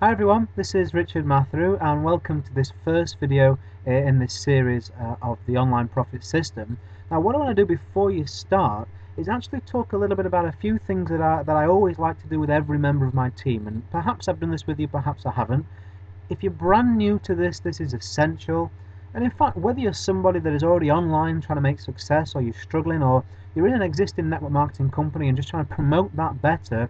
Hi everyone, this is Richard Mathew and welcome to this first video in this series of the online profit system. Now what I want to do before you start is actually talk a little bit about a few things that I always like to do with every member of my team, and perhaps I've done this with you, perhaps I haven't. If you're brand new to this is essential, and in fact whether you're somebody that is already online trying to make success, or you're struggling, or you're in an existing network marketing company and just trying to promote that better,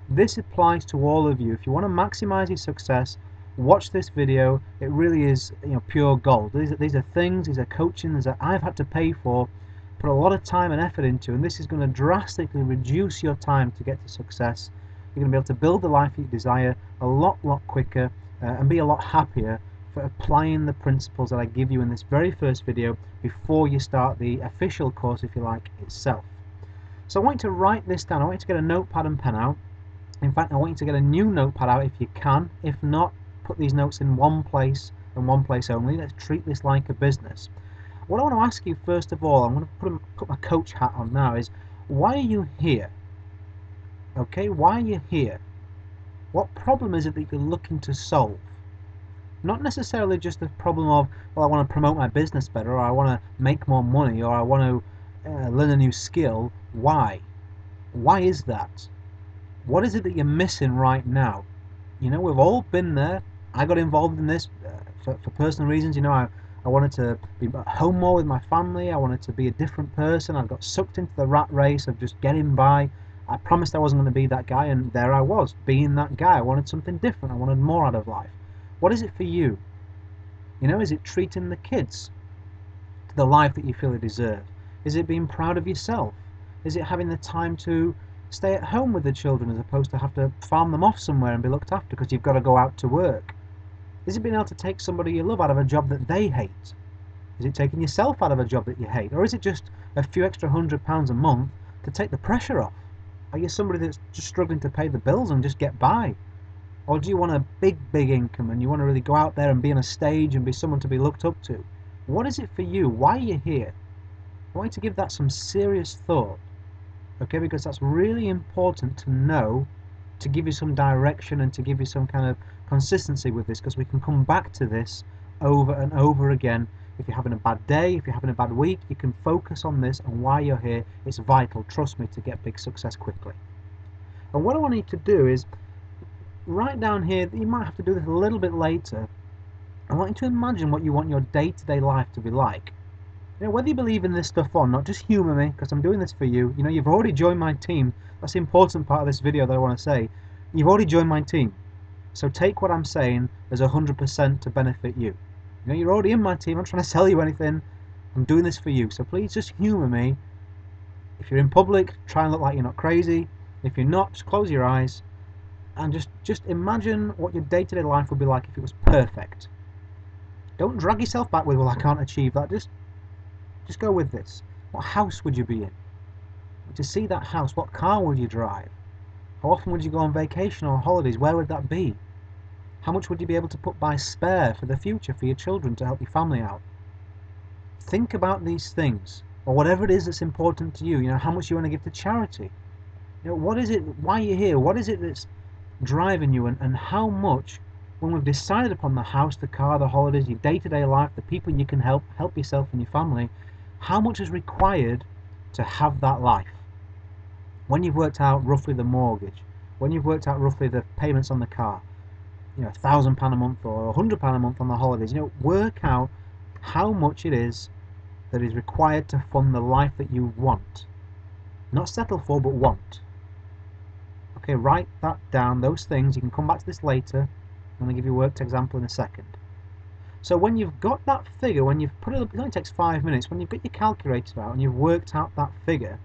this applies to all of you. If you want to maximize your success, watch this video. It really is, pure gold. These are things, these are coachings that I've had to pay for, put a lot of time and effort into, and this is going to drastically reduce your time to get to success. You're going to be able to build the life you desire a lot quicker and be a lot happier for applying the principles that I give you in this very first video before you start the official course, if you like, itself. So I want you to write this down. I want you to get a notepad and pen out. In fact, I want you to get a new notepad out if you can. If not, put these notes in one place and one place only. Let's treat this like a business. What I want to ask you first of all, I'm going to put my coach hat on now, is why are you here? Okay, why are you here? What problem is it that you're looking to solve? Not necessarily just the problem of, well, I want to promote my business better, or I want to make more money, or I want to learn a new skill. Why? Why is that? What is it that you're missing right now? We've all been there. I got involved in this for personal reasons. I wanted to be at home more with my family. I wanted to be a different person. I got sucked into the rat race of just getting by. I promised I wasn't going to be that guy, and there I was, being that guy. I wanted something different. I wanted more out of life. What is it for you? Is it treating the kids to the life that you feel they deserve? Is it being proud of yourself? Is it having the time to stay at home with the children as opposed to have to farm them off somewhere and be looked after because you've got to go out to work? Is it being able to take somebody you love out of a job that they hate? Is it taking yourself out of a job that you hate? Or is it just a few extra £100 a month to take the pressure off? Are you somebody that's just struggling to pay the bills and just get by? Or do you want a big income and you want to really go out there and be on a stage and be someone to be looked up to? What is it for you? Why are you here? I want you to give that some serious thought. Okay, because that's really important to know, to give you some direction and to give you some kind of consistency with this, because we can come back to this over and over again. If you're having a bad day, if you're having a bad week, you can focus on this and why you're here. It's vital, trust me, to get big success quickly. And what I want you to do is write down here, you might have to do this a little bit later. I want you to imagine what you want your day-to-day life to be like. Whether you believe in this stuff or not, just humour me, because I'm doing this for you. You've already joined my team. That's the important part of this video that I want to say. You've already joined my team. So take what I'm saying as 100% to benefit you. You're already in my team. I'm not trying to sell you anything. I'm doing this for you. So please just humour me. If you're in public, try and look like you're not crazy. If you're not, just close your eyes and just imagine what your day-to-day life would be like if it was perfect. Don't drag yourself back with, well, I can't achieve that. Just go with this. What house would you be in? To see that house, what car would you drive? How often would you go on vacation or holidays? Where would that be? How much would you be able to put by spare for the future, for your children, to help your family out? Think about these things, or whatever it is that's important to you. How much you want to give to charity. What is it, why are you here? What is it that's driving you, and how much, when we've decided upon the house, the car, the holidays, your day-to-day life, the people you can help yourself and your family, how much is required to have that life? When you've worked out roughly the mortgage, when you've worked out roughly the payments on the car, £1,000 a month or £100 a month on the holidays, work out how much it is that is required to fund the life that you want. Not settle for, but want. Okay, write that down, those things. You can come back to this later. I'm going to give you a worked example in a second. So when you've got that figure, when you've put it, it only takes 5 minutes, when you've got your calculator out and you've worked out that figure,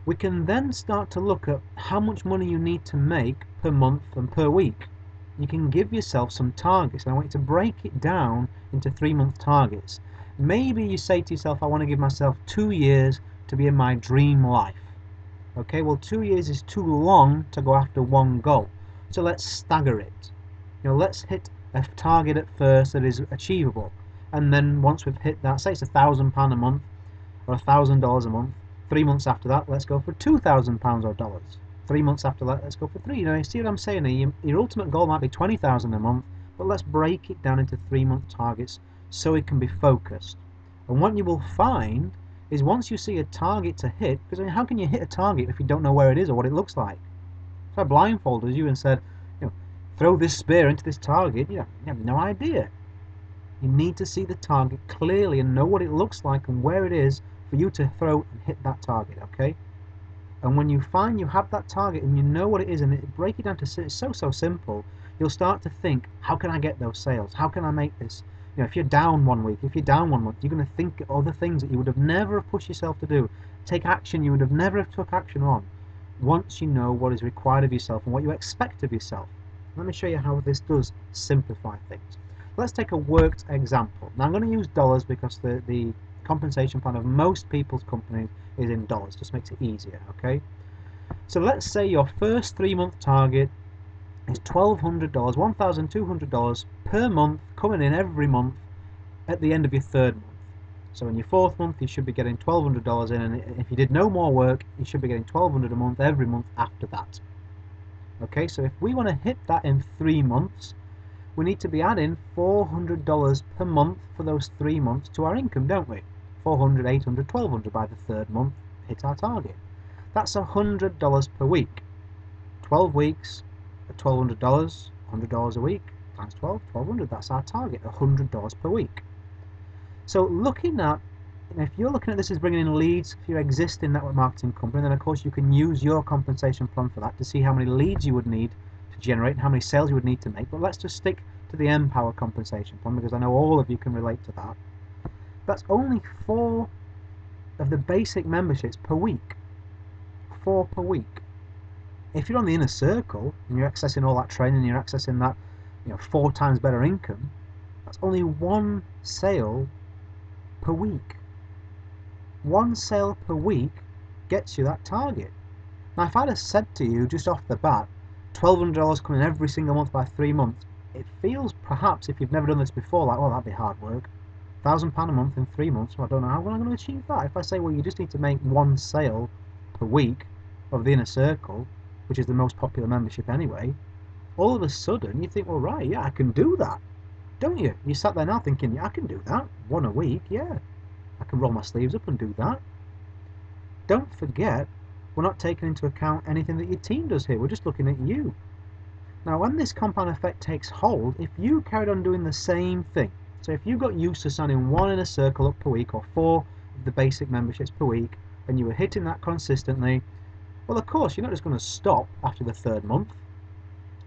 we can then start to look at how much money you need to make per month and per week. You can give yourself some targets, and I want you to break it down into 3-month targets. Maybe you say to yourself, I want to give myself 2 years to be in my dream life. Okay, well 2 years is too long to go after one goal. So let's stagger it. Let's hit a target at first that is achievable, and then once we've hit that, say it's £1,000 a month or $1,000 a month, 3 months after that, let's go for £2,000 or dollars. 3 months after that, let's go for 3. You know, you see what I'm saying here? Your ultimate goal might be 20,000 a month, but let's break it down into 3-month targets so it can be focused. And what you will find is once you see a target to hit, because I mean, how can you hit a target if you don't know where it is or what it looks like? If I blindfolded you and said, you know, throw this spear into this target, you have no idea. You need to see the target clearly and know what it looks like and where it is for you to throw and hit that target, okay? And when you find you have that target and you know what it is, and break it down to it's so simple, you'll start to think, how can I get those sales? How can I make this? You know, if you're down 1 week, if you're down 1 month, you're going to think of other things that you would have never have pushed yourself to do. Take action you would have never have took action on once you know what is required of yourself and what you expect of yourself. Let me show you how this does simplify things. Let's take a worked example. Now I'm going to use dollars because the compensation plan of most people's companies is in dollars. Just makes it easier, okay? So let's say your first 3-month target is $1,200, $1,200 per month coming in every month at the end of your 3rd month. So in your 4th month you should be getting $1,200 in, and if you did no more work you should be getting $1,200 a month every month after that. Okay, so if we want to hit that in 3 months, we need to be adding $400 per month for those 3 months to our income, don't we? 400, 800, 1200 by the 3rd month, hit our target. That's $100 per week. 12 weeks at $1,200, $100 a week times 12, 1200. That's our target, $100 per week. So looking at, if you're looking at this as bringing in leads for your existing network marketing company, then of course you can use your compensation plan for that to see how many leads you would need to generate and how many sales you would need to make. But let's just stick to the Empower compensation plan because I know all of you can relate to that. That's only 4 of the basic memberships per week. 4 per week. If you're on the inner circle and you're accessing all that training and you're accessing that, 4 times better income, that's only 1 sale per week. 1 sale per week gets you that target. Now if I'd have said to you just off the bat, $1,200 coming every single month by 3 months, it feels perhaps, if you've never done this before, like, well, that'd be hard work. £1,000 a month in 3 months, well, I don't know how I'm going to achieve that. If I say, well, you just need to make 1 sale per week of the inner circle, which is the most popular membership anyway, all of a sudden you think, well, right, yeah, I can do that, don't you? You sat there now thinking, yeah, I can do that, 1 a week, yeah, I can roll my sleeves up and do that. Don't forget, we're not taking into account anything that your team does here, we're just looking at you. Now when this compound effect takes hold, if you carried on doing the same thing, so if you got used to signing 1 inner circle up per week or 4 of the basic memberships per week, and you were hitting that consistently, well, of course, you're not just going to stop after the 3rd month.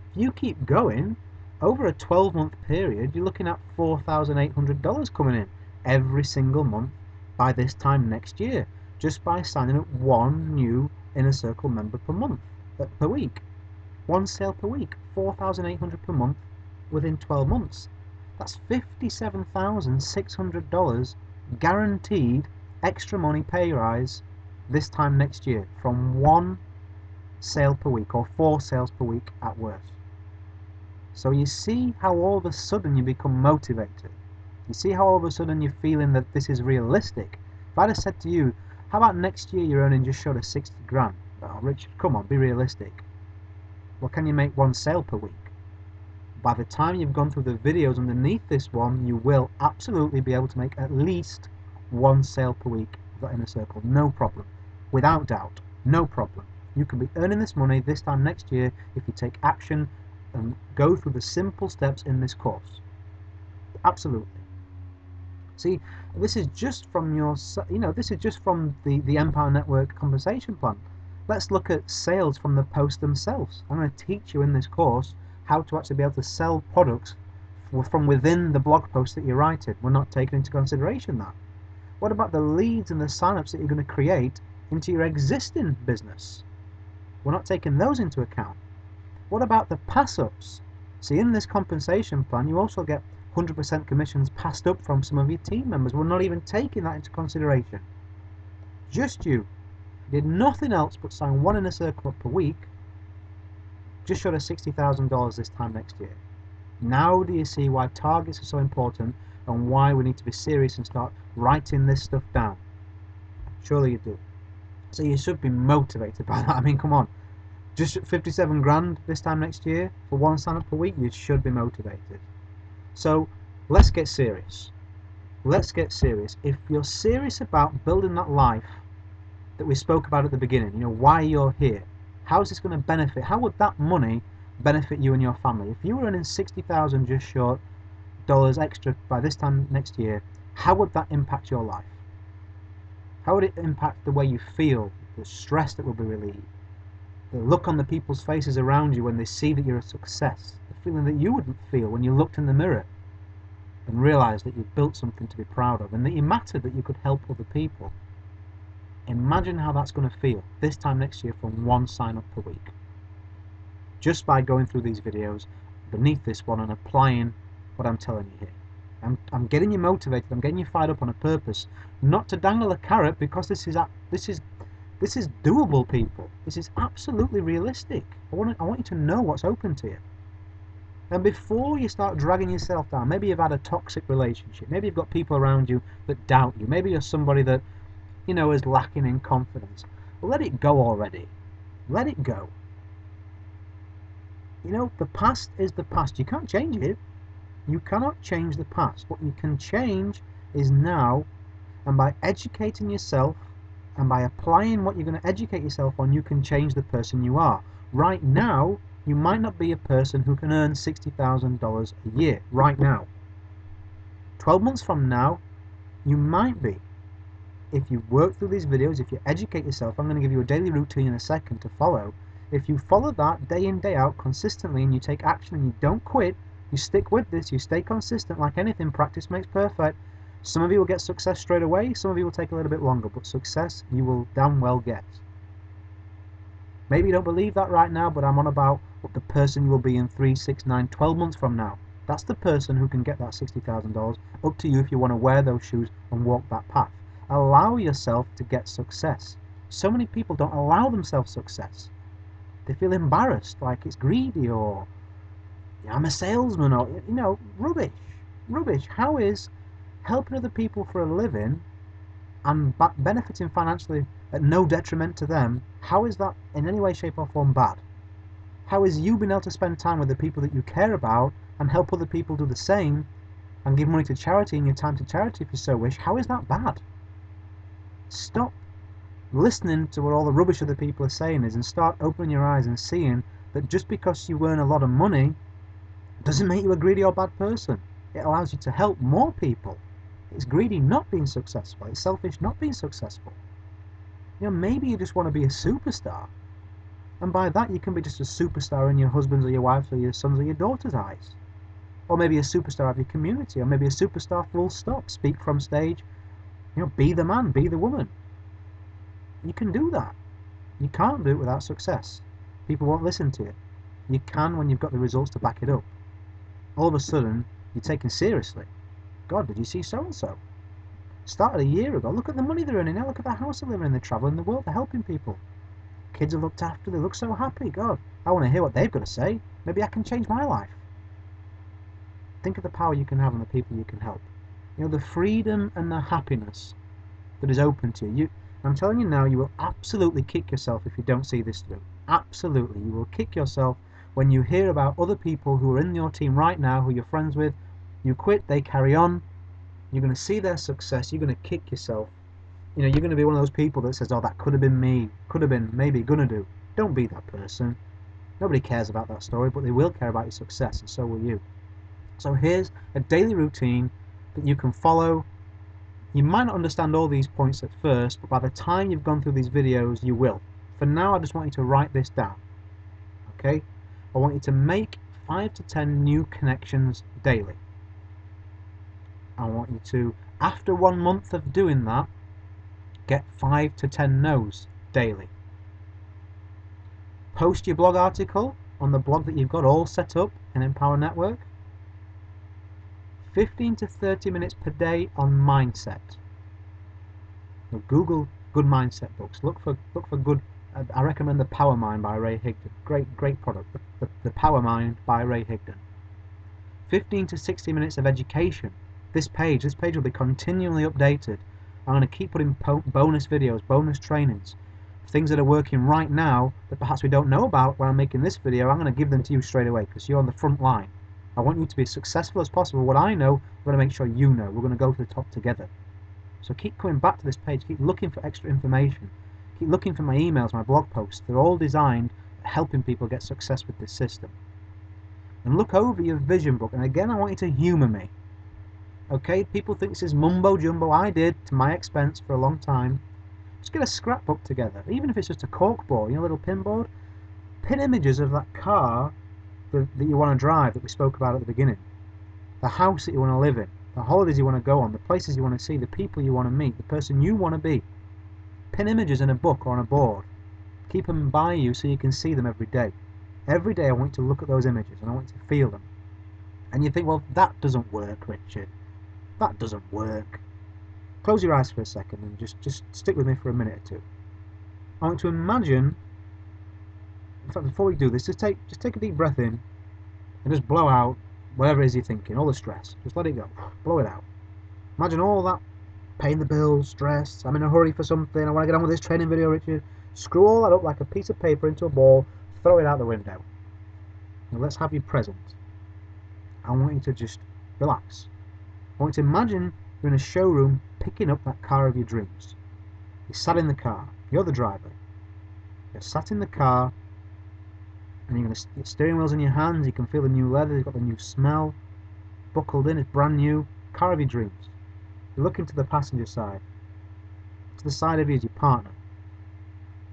If you keep going, over a 12-month period, you're looking at $4,800 coming in every single month by this time next year, just by signing up 1 new inner circle member per month, per week. 1 sale per week, $4,800 per month within 12 months. That's $57,600 guaranteed extra money pay rise this time next year from 1 sale per week or 4 sales per week at worst. So you see how all of a sudden you become motivated. You see how all of a sudden you're feeling that this is realistic. If I'd have said to you, how about next year you're earning just short of 60 grand? Oh, Richard, come on, be realistic. Well, can you make 1 sale per week? By the time you've gone through the videos underneath this one, you will absolutely be able to make at least 1 sale per week of that inner circle, no problem. Without doubt, no problem. You can be earning this money this time next year if you take action and go through the simple steps in this course. Absolutely. See, this is just from this is just from the Empower Network compensation plan. Let's look at sales from the post themselves. I'm going to teach you in this course how to actually be able to sell products from within the blog post that you're writing. We're not taking into consideration that. What about the leads and the signups that you're going to create into your existing business? We're not taking those into account. What about the pass-ups? See, in this compensation plan, you also get 100% commissions passed up from some of your team members. We're not even taking that into consideration. Just you. Did nothing else but sign 1 inner circle up per week, just short of $60,000 this time next year. Now do you see why targets are so important and why we need to be serious and start writing this stuff down? Surely you do. So you should be motivated by that. I mean, come on. just 57 grand this time next year for one sign up per week, you should be motivated. So let's get serious. Let's get serious. If you're serious about building that life that we spoke about at the beginning, you know, why you're here, how is this going to benefit, how would that money benefit you and your family? If you were earning 60,000 just short dollars extra by this time next year, how would that impact your life? How would it impact the way you feel, the stress that will be relieved, the look on the people's faces around you when they see that you're a success, the feeling that you would feel when you looked in the mirror and realised that you'd built something to be proud of and that you mattered, that you could help other people? Imagine how that's going to feel this time next year from one sign up per week. Just by going through these videos beneath this one and applying what I'm telling you here. I'm getting you motivated, I'm getting you fired up on a purpose, not to dangle a carrot, because this is doable, people. This is absolutely realistic. I want you to know what's open to you. And before you start dragging yourself down, maybe you've had a toxic relationship, maybe you've got people around you that doubt you, maybe you're somebody that, you know, is lacking in confidence. Well, let it go already. Let it go. You know, the past is the past. You can't change it. You cannot change the past. What you can change is now, and by educating yourself and by applying what you're going to educate yourself on, you can change the person you are. Right now, you might not be a person who can earn $60,000 a year. Right now. 12 months from now, you might be. If you work through these videos, if you educate yourself, I'm going to give you a daily routine in a second to follow. If you follow that day in, day out consistently, and you take action and you don't quit, you stick with this, you stay consistent. Like anything, practice makes perfect. Some of you will get success straight away, some of you will take a little bit longer, but success you will damn well get. Maybe you don't believe that right now, but I'm on about what the person you will be in 3, 6, 9, 12 months from now. That's the person who can get that $60,000. Up to you if you want to wear those shoes and walk that path. Allow yourself to get success. So many people don't allow themselves success. They feel embarrassed, like it's greedy, or I'm a salesman, or, you know, rubbish. Rubbish. How is helping other people for a living and benefiting financially at no detriment to them, how is that in any way, shape or form bad? How is you being able to spend time with the people that you care about and help other people do the same and give money to charity and your time to charity if you so wish, how is that bad? Stop listening to what all the rubbish other people are saying is, and start opening your eyes and seeing that just because you earn a lot of money doesn't make you a greedy or bad person. It allows you to help more people. It's greedy not being successful. It's selfish not being successful. You know, maybe you just want to be a superstar, and by that you can be just a superstar in your husband's or your wife's or your son's or your daughter's eyes, or maybe a superstar of your community, or maybe a superstar full stop. Speak from stage. You know, be the man, be the woman. You can do that. You can't do it without success. People won't listen to you. You can when you've got the results to back it up. All of a sudden, you're taken seriously. God, did you see so-and-so? Started a year ago. Look at the money they're earning now. Look at the house they're living in. They're traveling the world. They're helping people. Kids are looked after. They look so happy. God, I want to hear what they've got to say. Maybe I can change my life. Think of the power you can have on the people you can help. You know, the freedom and the happiness that is open to you. I'm telling you now, you will absolutely kick yourself if you don't see this through. Absolutely. You will kick yourself when you hear about other people who are in your team right now, who you're friends with. You quit, they carry on. You're going to see their success. You're going to kick yourself. You know, you're going to be one of those people that says, oh, that could have been me. Could have been, maybe, going to do. Don't be that person. Nobody cares about that story, but they will care about your success, and so will you. So here's a daily routine that you can follow. You might not understand all these points at first, but by the time you've gone through these videos, you will. For now, I just want you to write this down. Okay? I want you to make 5 to 10 new connections daily. I want you to, after 1 month of doing that, get 5 to 10 no's daily. Post your blog article on the blog that you've got all set up in Empower Network. 15 to 30 minutes per day on mindset. Now, Google good mindset books. Look for good. I recommend The Power Mind by Ray Higdon. Great product. The Power Mind by Ray Higdon. 15 to 60 minutes of education. This page will be continually updated. I'm going to keep putting bonus videos, bonus trainings things that are working right now that perhaps we don't know about when I'm making this video. I'm going to give them to you straight away because you're on the front line. I want you to be as successful as possible. What I know, I'm going to make sure you know. We're going to go to the top together. So keep coming back to this page, keep looking for extra information, keep looking for my emails, my blog posts. They're all designed at helping people get success with this system. And look over your vision book, and again I want you to humour me. Okay, people think this is mumbo jumbo. I did, to my expense, for a long time. Just get a scrapbook together, even if it's just a corkboard, a little pinboard. Pin images of that car that you want to drive that we spoke about at the beginning, the house that you want to live in, the holidays you want to go on, the places you want to see, the people you want to meet, the person you want to be. Pin images in a book or on a board. Keep them by you so you can see them every day. Every day I want you to look at those images and I want you to feel them. And you think, well, that doesn't work, Richard. That doesn't work. Close your eyes for a second and just stick with me for a minute or two. I want you to imagine, in fact, before we do this, just take a deep breath in and just blow out whatever it is you're thinking, all the stress. Just let it go. Blow it out. Imagine all that paying the bills, stress, I'm in a hurry for something, I want to get on with this training video, Richard. Screw all that up like a piece of paper into a ball, throw it out the window. Now let's have you present. I want you to just relax. I want you to imagine you're in a showroom picking up that car of your dreams. You're sat in the car, you're the driver. You're sat in the car and your steering wheel's in your hands, you can feel the new leather, you've got the new smell, buckled in, it's brand new, car of your dreams. You look into the passenger side. To the side of you is your partner.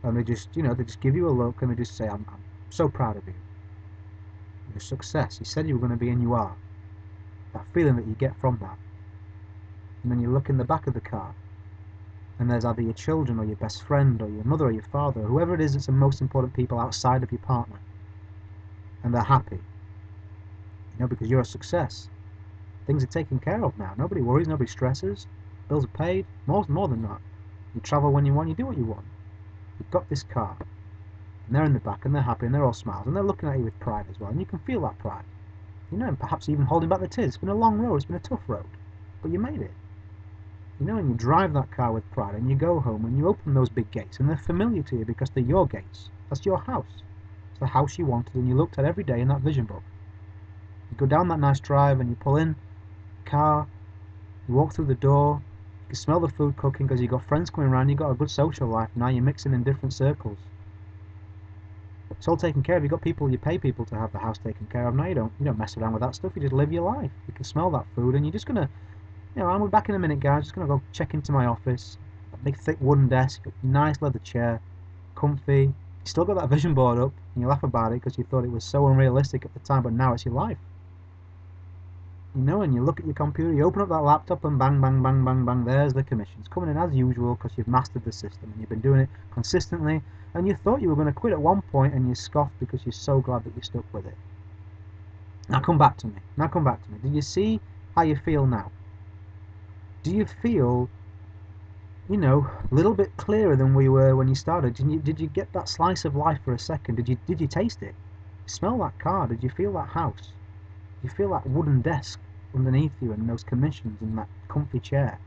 And they just give you a look and they just say, I'm so proud of you. Your success. You said you were going to be and you are. That feeling that you get from that. And then you look in the back of the car and there's either your children or your best friend or your mother or your father, or whoever it is that's the most important people outside of your partner. And they're happy. Because you're a success. Things are taken care of now. Nobody worries, nobody stresses. Bills are paid. More than that. You travel when you want, you do what you want. You've got this car. And they're in the back and they're happy and they're all smiles and they're looking at you with pride as well. And you can feel that pride. And perhaps even holding back the tears. It's been a long road, it's been a tough road. But you made it. And you drive that car with pride and you go home and you open those big gates and they're familiar to you because they're your gates. That's your house. It's the house you wanted and you looked at every day in that vision book. You go down that nice drive and you pull in car, you walk through the door, you smell the food cooking because you've got friends coming around, you've got a good social life, now you're mixing in different circles. It's all taken care of. You've got people, you pay people to have the house taken care of. Now you don't mess around with that stuff, you just live your life. You can smell that food and you're just gonna, I'm back in a minute guys, just gonna go check into my office, a big thick wooden desk, a nice leather chair, comfy, you still got that vision board up and you laugh about it because you thought it was so unrealistic at the time, but now it's your life. And you look at your computer, you open up that laptop and bang, bang, bang, bang, bang, there's the commissions coming in as usual because you've mastered the system and you've been doing it consistently and you thought you were going to quit at one point and you scoffed because you're so glad that you stuck with it. Now come back to me. Do you see how you feel now? Do you feel, a little bit clearer than we were when you started? Did you get that slice of life for a second? Did you taste it? Smell that car? Did you feel that house? You feel that wooden desk underneath you and those commissions and that comfy chair.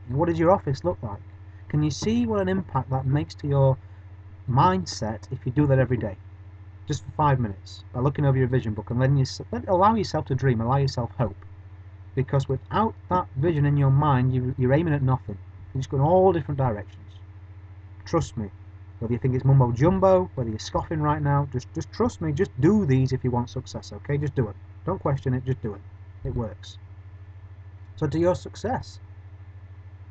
And what does your office look like? Can you see what an impact that makes to your mindset if you do that every day? Just for 5 minutes, by looking over your vision book and allow yourself to dream, allow yourself hope. Because without that vision in your mind, you're aiming at nothing. You're just going all different directions. Trust me. Whether you think it's mumbo jumbo, whether you're scoffing right now, just trust me, just do these if you want success, okay? Just do it. Don't question it, just do it. It works. So to your success,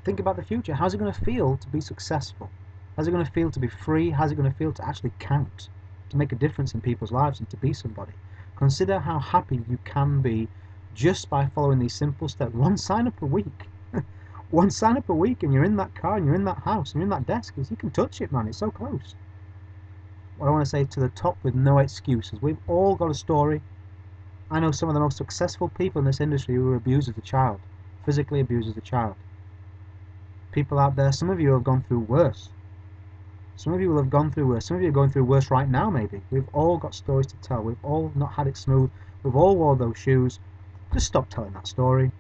think about the future. How's it going to feel to be successful? How's it going to feel to be free? How's it going to feel to actually count? To make a difference in people's lives and to be somebody? Consider how happy you can be just by following these simple steps. One sign up a week. One sign up a week and you're in that car and you're in that house and you're in that desk. You can touch it, man. It's so close. What I want to say, to the top with no excuses. We've all got a story. I know some of the most successful people in this industry who were abused as a child, physically abused as a child. People out there, some of you have gone through worse. Some of you will have gone through worse. Some of you are going through worse right now maybe. We've all got stories to tell. We've all not had it smooth. We've all wore those shoes. Just stop telling that story.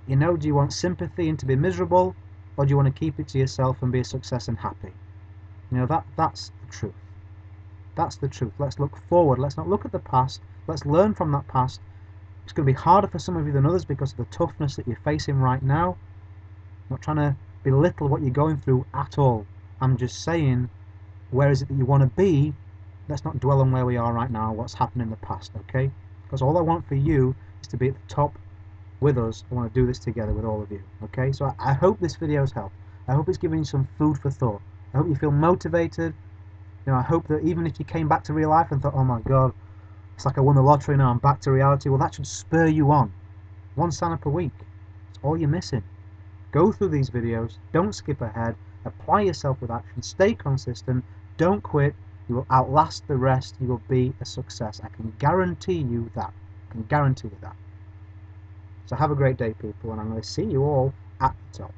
Do you want sympathy and to be miserable, or do you want to keep it to yourself and be a success and happy? You know, that's the truth. That's the truth. Let's look forward. Let's not look at the past. Let's learn from that past. It's going to be harder for some of you than others because of the toughness that you're facing right now. I'm not trying to belittle what you're going through at all. I'm just saying, where is it that you want to be? Let's not dwell on where we are right now, what's happened in the past, okay? Because all I want for you is to be at the top with us. I want to do this together with all of you, okay? So I hope this video has helped. I hope it's given you some food for thought. I hope you feel motivated. You know, I hope that even if you came back to real life and thought, oh my God, it's like I won the lottery now, I'm back to reality, well, that should spur you on. One sign-up a week. It's all you're missing. Go through these videos, don't skip ahead, apply yourself with action, stay consistent, don't quit, you will outlast the rest, you will be a success. I can guarantee you that. I can guarantee you that. So have a great day, people, and I'm going to see you all at the top.